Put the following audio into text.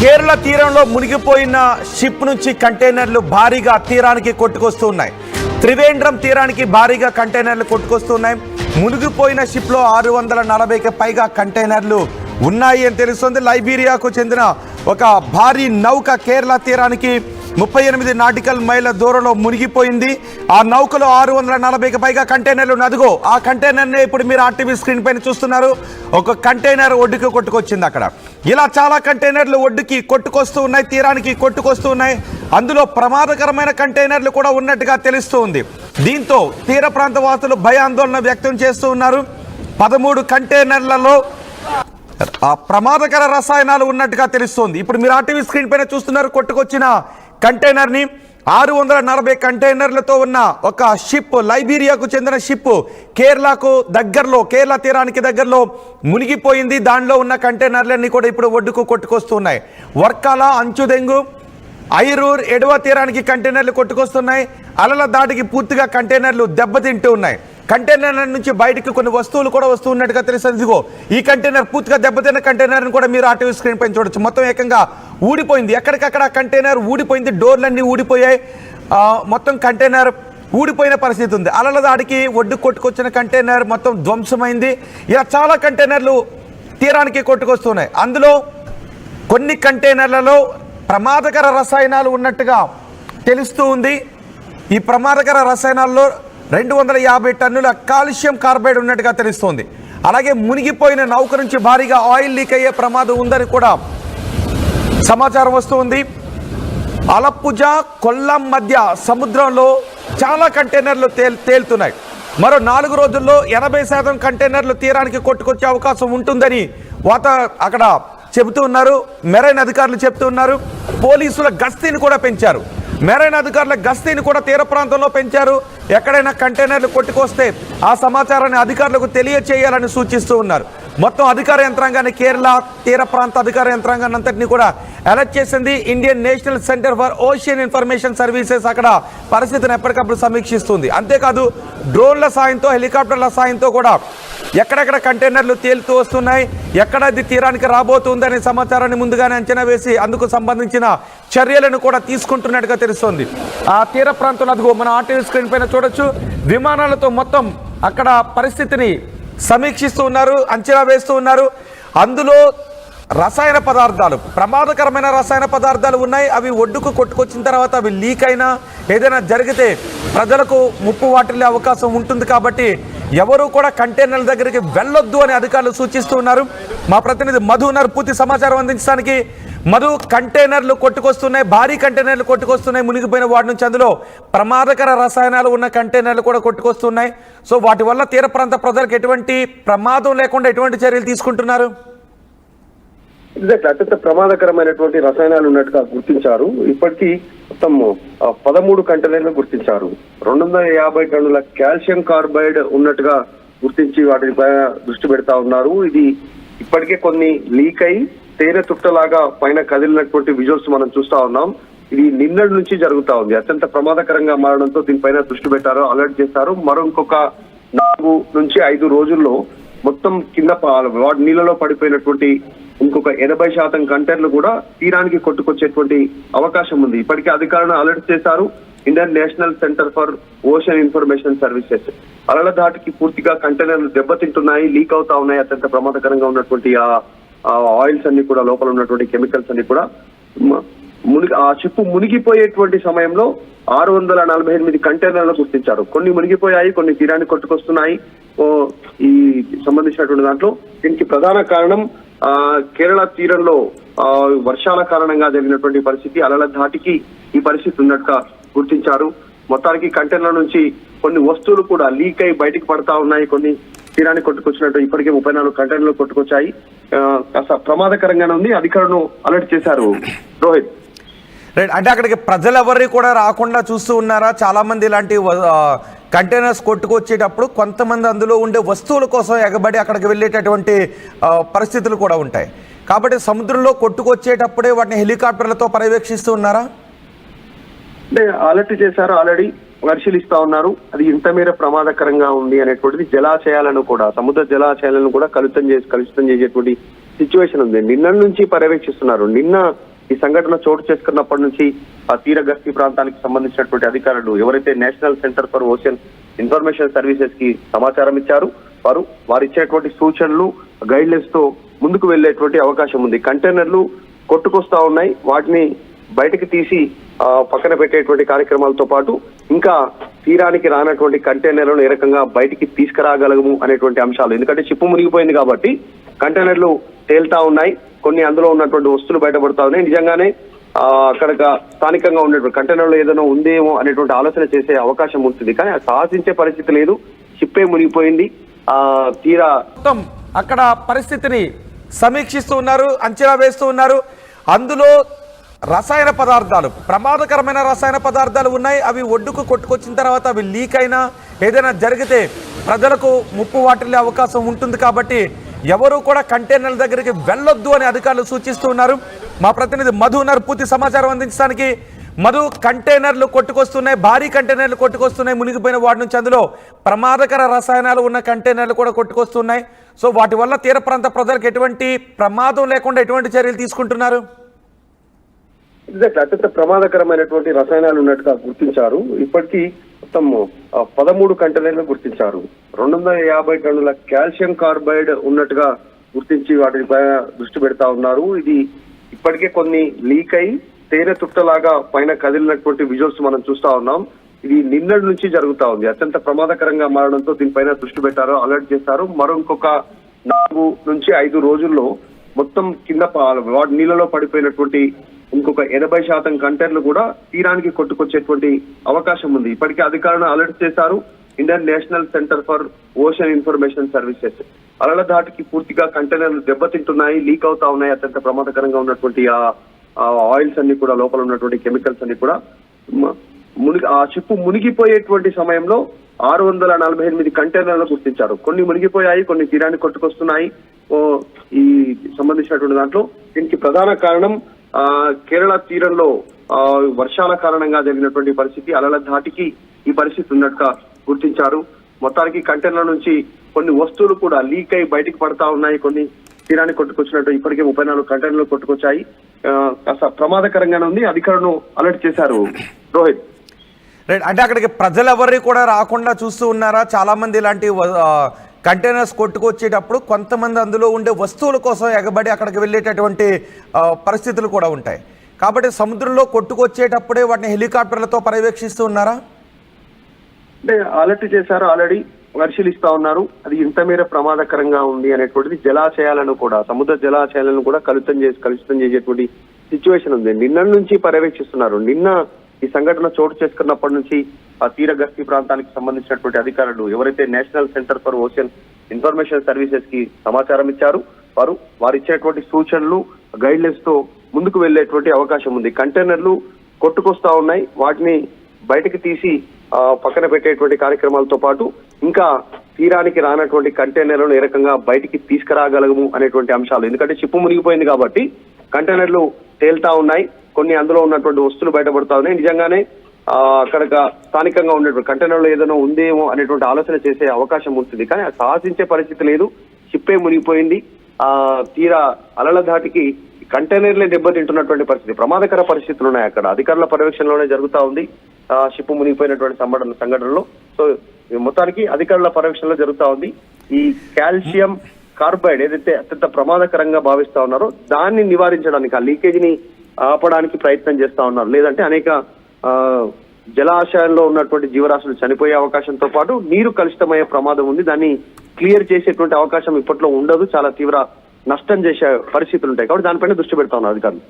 కేరళ తీరంలో మునిగిపోయిన షిప్ నుంచి కంటైనర్లు భారీగా తీరానికి కొట్టుకొస్తూ ఉన్నాయి. త్రివేంద్రం తీరానికి భారీగా కంటైనర్లు కొట్టుకొస్తున్నాయి. మునిగిపోయిన షిప్ లో 640కి పైగా కంటైనర్లు ఉన్నాయి అని తెలుస్తుంది. లైబీరియాకు చెందిన ఒక భారీ నౌక కేరళ తీరానికి 38 నాటికల్ మైళ్ళ దూరంలో మునిగిపోయింది. ఆ నౌకలో 640కి పైగా కంటైనర్లు నదుగో ఆ కంటైనర్ని ఇప్పుడు మీరు ఆర్టీవీ స్క్రీన్ పైన చూస్తున్నారు. ఒక కంటైనర్ ఒడ్డుకి కొట్టుకొచ్చింది. అక్కడ ఇలా చాలా కంటైనర్లు ఒడ్డుకి కొట్టుకొస్తూ ఉన్నాయి, తీరానికి కొట్టుకొస్తూ ఉన్నాయి. అందులో ప్రమాదకరమైన కంటైనర్లు కూడా ఉన్నట్టుగా తెలుస్తూ ఉంది. దీంతో తీర ప్రాంత వాసులు భయాందోళన వ్యక్తం చేస్తూ ఉన్నారు. 13 కంటైనర్లలో ప్రమాదకర రసాయనాలు ఉన్నట్టుగా తెలుస్తోంది. ఇప్పుడు మీరు ఆర్టీవీ స్క్రీన్ పైన చూస్తున్నారు. కొట్టుకొచ్చిన కంటైనర్ని 640 కంటైనర్లతో ఉన్న ఒక షిప్, లైబీరియాకు చెందిన షిప్ కేరళ తీరానికి దగ్గరలో మునిగిపోయింది. దానిలో ఉన్న కంటైనర్లన్నీ కూడా ఇప్పుడు ఒడ్డుకు కొట్టుకొస్తున్నాయి. వర్కాల, అంచుదెంగు, ఐరూర్, ఎడవ తీరానికి కంటైనర్లు కొట్టుకొస్తున్నాయి. అలల దాటికి పూర్తిగా కంటైనర్లు దెబ్బతింటూ ఉన్నాయి. కంటైనర్ల నుంచి బయటికి కొన్ని వస్తువులు కూడా వస్తున్నట్టుగా తెలుస్తుంది. ఇదిగో ఈ కంటైనర్ పూర్తిగా దెబ్బతిన్న కంటైనర్ని కూడా మీరు ఆర్టీవీ స్క్రీన్ పైన చూడొచ్చు. మొత్తం ఏకంగా ఊడిపోయింది. ఎక్కడికక్కడ కంటైనర్ ఊడిపోయింది. డోర్లన్నీ ఊడిపోయాయి. మొత్తం కంటైనర్ ఊడిపోయిన పరిస్థితి ఉంది. అలల దాడికి ఒడ్డు కొట్టుకొచ్చిన కంటైనర్ మొత్తం ధ్వంసమైంది. ఇలా చాలా కంటైనర్లు తీరానికి కొట్టుకొస్తున్నాయి. అందులో కొన్ని కంటైనర్లలో ప్రమాదకర రసాయనాలు ఉన్నట్టుగా తెలుస్తూ ఉంది. ఈ ప్రమాదకర రసాయనాల్లో 250 టన్నుల కాల్షియం కార్బైడ్ ఉన్నట్టుగా తెలుస్తోంది. అలాగే మునిగిపోయిన నౌక నుంచి భారీగా ఆయిల్ లీక్ అయ్యే ప్రమాదం ఉందని కూడా సమాచారం వస్తుంది. అలప్పుజ, కొల్లం మధ్య సముద్రంలో చాలా కంటైనర్లు తేలుతున్నాయి. మరో 4 రోజుల్లో 80% కంటైనర్లు తీరానికి కొట్టుకొచ్చే అవకాశం ఉంటుందని అక్కడ చెబుతూ ఉన్నారు. మెరైన్ అధికారులు చెబుతూ ఉన్నారు. పోలీసుల గస్తీని కూడా పెంచారు. మెరైన్ అధికారుల గస్తీని కూడా తీర ప్రాంతంలో పెంచారు. ఎక్కడైనా కంటైనర్లు కొట్టుకొస్తే ఆ సమాచారాన్ని అధికారులకు తెలియచేయాలని సూచిస్తూ ఉన్నారు. మొత్తం అధికార యంత్రాంగాన్ని, కేరళ తీర ప్రాంత అధికార యంత్రాంగాన్ని అంతటినీ కూడా అలర్ట్ చేసింది. Indian national centre for ocean information services అక్కడ పరిస్థితిని ఎప్పటికప్పుడు సమీక్షిస్తుంది. అంతేకాదు డ్రోన్ల సాయంతో, హెలికాప్టర్ల సాయంతో కూడా ఎక్కడెక్కడ కంటైనర్లు తేలుతూ వస్తున్నాయి, ఎక్కడ అది తీరానికి రాబోతుందనే సమాచారాన్ని ముందుగానే అంచనా వేసి అందుకు సంబంధించిన చర్యలను కూడా తీసుకుంటున్నట్టుగా తెలుస్తోంది. ఆ తీర ప్రాంతంలో అదిగో మన ఆర్టీవీ స్క్రీన్ పైన చూడొచ్చు. విమానాలతో మొత్తం అక్కడ పరిస్థితిని సమీక్షిస్తూ ఉన్నారు, అంచనా వేస్తూ ఉన్నారు. అందులో రసాయన పదార్థాలు, ప్రమాదకరమైన రసాయన పదార్థాలు ఉన్నాయి. అవి ఒడ్డుకు కొట్టుకొచ్చిన తర్వాత అవి లీక్ అయినా ఏదైనా జరిగితే ప్రజలకు ముప్పు వాటిల్లే అవకాశం ఉంటుంది. కాబట్టి ఎవరు కూడా కంటైనర్ల దగ్గరికి వెళ్ళొద్దు అని అధికారులు సూచిస్తూ ఉన్నారు. మా ప్రతినిధి మధు ఉన్నారు పూర్తి సమాచారం అందించడానికి. మధు, కంటైనర్లు కొట్టుకొస్తున్నాయి, భారీ కంటైనర్లు కొట్టుకొస్తున్నాయి మునిగిపోయిన వాటి నుంచి. అందులో ప్రమాదకర రసాయనాలు ఉన్న కంటైనర్లు కూడా కొట్టుకొస్తున్నాయి. సో వాటి వల్ల తీర ప్రాంత ప్రజలకు ఎటువంటి ప్రమాదం లేకుండా ఎటువంటి చర్యలు తీసుకుంటున్నారు? అత్యంత ప్రమాదకరమైనటువంటి రసాయనాలు ఉన్నట్టుగా గుర్తించారు. ఇప్పటికీ మొత్తం 13 కంటైనర్లు గుర్తించారు. 250 టన్నుల కాల్షియం కార్బైడ్ ఉన్నట్టుగా గుర్తించి వాటిపై దృష్టి పెడతా ఉన్నారు. ఇది ఇప్పటికే కొన్ని లీక్ అయి తేనె తుట్టలాగా పైన కదిలినటువంటి విజువల్స్ మనం చూస్తా ఉన్నాం. ఇది నిన్నటి నుంచి జరుగుతా ఉంది. అత్యంత ప్రమాదకరంగా మారడంతో దీనిపైన దృష్టి పెట్టారు, అలర్ట్ చేశారు. మరో ఇంకొక 4 నుంచి 5 రోజుల్లో మొత్తం కింద నీళ్ళలో పడిపోయినటువంటి ఇంకొక 80% కంటైనర్లు కూడా తీరానికి కొట్టుకొచ్చేటువంటి అవకాశం ఉంది. ఇప్పటికే అధికారులను అలర్ట్ చేశారు. Indian national centre for ocean information services అలల దాటికి పూర్తిగా కంటైనర్లు దెబ్బతింటున్నాయి, లీక్ అవుతా ఉన్నాయి. అత్యంత ప్రమాదకరంగా ఉన్నటువంటి ఆయిల్స్ అన్ని కూడా, లోపల ఉన్నటువంటి కెమికల్స్ అన్ని కూడా ఆ షిప్ మునిగిపోయేటువంటి సమయంలో 648 కంటైనర్లు గుర్తించారు. కొన్ని మునిగిపోయాయి, కొన్ని తీరానికి కొట్టుకొస్తున్నాయి. ఈ సంబంధించినటువంటి దాంట్లో దీనికి ప్రధాన కారణం కేరళ తీరంలో వర్షాల కారణంగా జరిగినటువంటి పరిస్థితి, అలల ధాటికి ఈ పరిస్థితి ఉన్నట్టుగా గుర్తించారు. మొత్తానికి కంటైనర్ల నుంచి కొన్ని వస్తువులు కూడా లీక్ అయి బయటికి పడతా ఉన్నాయి. కొన్ని తీరానికి కొట్టుకొచ్చినట్టు ఇప్పటికే 34 కంటైనర్లు కొట్టుకొచ్చాయి. కాస్త ప్రమాదకరంగానే ఉంది. అధికారులను అలర్ట్ చేశారు. రోహిత్, రైట్. అంటే అక్కడికి ప్రజలు ఎవరిని కూడా రాకుండా చూస్తూ ఉన్నారా? చాలా మంది ఇలాంటి కంటైనర్స్ కొట్టుకొచ్చేటప్పుడు కొంతమంది అందులో ఉండే వస్తువుల కోసం ఎగబడి అక్కడికి వెళ్ళేటటువంటి పరిస్థితులు కూడా ఉంటాయి. కాబట్టి సముద్రంలో కొట్టుకొచ్చేటప్పుడే వాటిని హెలికాప్టర్లతో పర్యవేక్షిస్తూ ఉన్నారా? అంటే అలర్ట్ చేశారు, ఆల్రెడీ పరిశీలిస్తా ఉన్నారు. అది ఇంత మేర ప్రమాదకరంగా ఉంది అనేటువంటిది జలాశయాలను కూడా, సముద్ర జలాశయాలను కూడా కలుషితం చేసేటువంటి సిచ్యువేషన్ ఉంది. నిన్న నుంచి పర్యవేక్షిస్తున్నారు. నిన్న ఈ సంఘటన చోటు చేసుకున్నప్పటి నుంచి ఆ తీర గస్తీ ప్రాంతానికి సంబంధించినటువంటి అధికారులు ఎవరైతే national centre for ocean information services కి సమాచారం ఇచ్చారు, వారు ఇచ్చేటువంటి సూచనలు గైడ్లైన్స్ తో ముందుకు వెళ్లేటువంటి అవకాశం ఉంది. కంటైనర్లు కొట్టుకొస్తా ఉన్నాయి, వాటిని బయటకు తీసి పక్కన పెట్టేటువంటి కార్యక్రమాలతో పాటు ఇంకా తీరానికి రానటువంటి కంటైనర్లను ఏ రకంగా బయటికి తీసుకురాగలము అనేటువంటి అంశాలు. ఎందుకంటే షిప్ మునిగిపోయింది కాబట్టి కంటైనర్లు తేలుతా ఉన్నాయి, కొన్ని అందులో ఉన్నటువంటి వస్తువులు బయటపడతా ఉన్నాయి. నిజంగానే అక్కడ స్థానికంగా ఉన్నటువంటి కంటైనర్లో ఏదైనా ఉందేమో అనేటువంటి ఆలోచన చేసే అవకాశం ఉంటుంది, కానీ సాహసించే పరిస్థితి లేదు. షిప్పే మునిగిపోయింది. తీరా మొత్తం అక్కడ పరిస్థితిని సమీక్షిస్తూ ఉన్నారు, అంచనా వేస్తూ ఉన్నారు. అందులో రసాయన పదార్థాలు, ప్రమాదకరమైన రసాయన పదార్థాలు ఉన్నాయి. అవి ఒడ్డుకు కొట్టుకొచ్చిన తర్వాత అవి లీక్ అయినా ఏదైనా జరిగితే ప్రజలకు ముప్పు వాటిల్లే అవకాశం ఉంటుంది. కాబట్టి ఎవరు కూడా కంటైనర్ల దగ్గరికి వెళ్ళొద్దు అని అధికారులు సూచిస్తూ ఉన్నారు. మా ప్రతినిధి మధు ఉన్నారు పూర్తి సమాచారం అందించడానికి. మధు, కంటైనర్లు కొట్టుకొస్తున్నాయి, భారీ కంటైనర్లు కొట్టుకొస్తున్నాయి మునిగిపోయిన వాటి నుంచి. అందులో ప్రమాదకర రసాయనాలు ఉన్న కంటైనర్లు కూడా కొట్టుకొస్తున్నాయి. సో వాటి వల్ల తీర ప్రాంత ప్రజలకు ఎటువంటి ప్రమాదం లేకుండా ఎటువంటి చర్యలు తీసుకుంటున్నారు? అత్యంత ప్రమాదకరమైనటువంటి రసాయనాలు ఉన్నట్టుగా గుర్తించారు. ఇప్పటికీ మొత్తం 13 కంటైనర్లు గుర్తించారు. 250 టన్నుల కాల్షియం కార్బైడ్ ఉన్నట్టుగా గుర్తించి వాటిపై దృష్టి పెడతా ఉన్నారు. ఇది ఇప్పటికే కొన్ని లీక్ అయి తేనె తుట్టలాగా పైన కదిలినటువంటి విజువల్స్ మనం చూస్తా ఉన్నాం. ఇది నిన్నటి నుంచి జరుగుతా ఉంది. అత్యంత ప్రమాదకరంగా మారడంతో దీనిపైన దృష్టి పెట్టారు, అలర్ట్ చేశారు. మరో ఇంకొక 4 నుంచి 5 రోజుల్లో మొత్తం కింద నీళ్ళలో పడిపోయినటువంటి ఇంకొక 80% కంటైనర్లు కూడా తీరానికి కొట్టుకొచ్చేటువంటి అవకాశం ఉంది. ఇప్పటికే అధికారులను అలర్ట్ చేశారు. Indian national centre for ocean information services అలల ధాటికి పూర్తిగా కంటైనర్లు దెబ్బతింటున్నాయి, లీక్ అవుతా ఉన్నాయి. అత్యంత ప్రమాదకరంగా ఉన్నటువంటి ఆయిల్స్ అన్ని కూడా, లోపల ఉన్నటువంటి కెమికల్స్ అన్ని కూడా ఆ షిప్ మునిగిపోయేటువంటి సమయంలో 648 కంటైనర్లు గుర్తించారు. కొన్ని మునిగిపోయాయి, కొన్ని తీరానికి కొట్టుకొస్తున్నాయి. ఈ సంబంధించినటువంటి దాంట్లో దీనికి ప్రధాన కారణం కేరళ తీరంలో వర్షాల కారణంగా జరిగినటువంటి పరిస్థితి, అలల ధాటికి ఈ పరిస్థితి ఉన్నట్టుగా గుర్తించారు. మొత్తానికి కంటైనర్ల నుంచి కొన్ని వస్తువులు కూడా లీక్ అయి బయటికి పడతా ఉన్నాయి. కొన్ని తీరానికి కొట్టుకొచ్చినట్టు ఇప్పటికే 34 కంటైనర్లు కొట్టుకొచ్చాయి. కాస్త ప్రమాదకరంగానే ఉంది. అధికారులను అలర్ట్ చేశారు. రోహిత్, రైట్, అంటే అక్కడికి ప్రజలు ఎవరి కూడా రాకుండా చూస్తూ ఉన్నారా? చాలా మంది ఇలాంటి కంటైనర్స్ కొట్టుకొచ్చేటప్పుడు కొంతమంది అందులో ఉండే వస్తువుల కోసం ఎగబడి అక్కడికి వెళ్ళేటటువంటి పరిస్థితులు కూడా ఉంటాయి. కాబట్టి సముద్రంలో కొట్టుకొచ్చేటప్పుడే వాటిని హెలికాప్టర్లతో పర్యవేక్షిస్తూ ఉన్నారా? అంటే అలర్ట్ చేశారు, ఆల్రెడీ పరిశీలిస్తా ఉన్నారు. అది ఇంత మేర ప్రమాదకరంగా ఉంది అనేటువంటిది జలాశయాలను కూడా, సముద్ర జలాశయాలను కూడా కలుషితం చేసేటువంటి సిచ్యువేషన్ ఉంది. నిన్న నుంచి పర్యవేక్షిస్తున్నారు. నిన్న ఈ సంఘటన చోటు చేసుకున్నప్పటి నుంచి ఆ తీర గస్తీ ప్రాంతానికి సంబంధించినటువంటి అధికారులు ఎవరైతే national centre for ocean information services కి సమాచారం ఇచ్చారు, వారు ఇచ్చేటువంటి సూచనలు గైడ్లైన్స్ తో ముందుకు వెళ్లేటువంటి అవకాశం ఉంది. కంటైనర్లు కొట్టుకొస్తా ఉన్నాయి, వాటిని బయటకు తీసి పక్కన పెట్టేటువంటి కార్యక్రమాలతో పాటు ఇంకా తీరానికి రానటువంటి కంటైనర్లను ఏ రకంగా బయటికి తీసుకురాగలము అనేటువంటి అంశాలు. ఎందుకంటే షిప్ మునిగిపోయింది కాబట్టి కంటైనర్లు తేలుతా ఉన్నాయి, కొన్ని అందులో ఉన్నటువంటి వస్తువులు బయటపడతా ఉన్నాయి. నిజంగానే అక్కడ స్థానికంగా ఉన్నటువంటి కంటైనర్లో ఏదైనా ఉందేమో అనేటువంటి ఆలోచన చేసే అవకాశం ఉంటుంది, కానీ సాహసించే పరిస్థితి లేదు. షిప్పే మునిగిపోయింది. తీరా అలల ధాటికి కంటైనర్లే దెబ్బతింటున్నటువంటి పరిస్థితి, ప్రమాదకర పరిస్థితులు ఉన్నాయి. అక్కడ అధికారుల పర్యవేక్షణలోనే జరుగుతా ఉంది షిప్ మునిగిపోయినటువంటి సంఘటనలో. సో మొత్తానికి అధికారుల పర్యవేక్షణలో జరుగుతా ఉంది. ఈ కాల్షియం కార్బైడ్ ఏదైతే అత్యంత ప్రమాదకరంగా భావిస్తా ఉన్నారో దాన్ని నివారించడానికి, ఆ లీకేజీని ఆపడానికి ప్రయత్నం చేస్తా ఉన్నారు. లేదంటే అనేక జలాశయాల్లో ఉన్నటువంటి జీవరాశులు చనిపోయే అవకాశంతో పాటు నీరు కలుషితమయ్యే ప్రమాదం ఉంది. దాన్ని క్లియర్ చేసేటువంటి అవకాశం ఇప్పట్లో ఉండదు. చాలా తీవ్ర నష్టం చేసే పరిస్థితులు ఉంటాయి. కాబట్టి దానిపైన దృష్టి పెడతా ఉన్నారు అధికారులు.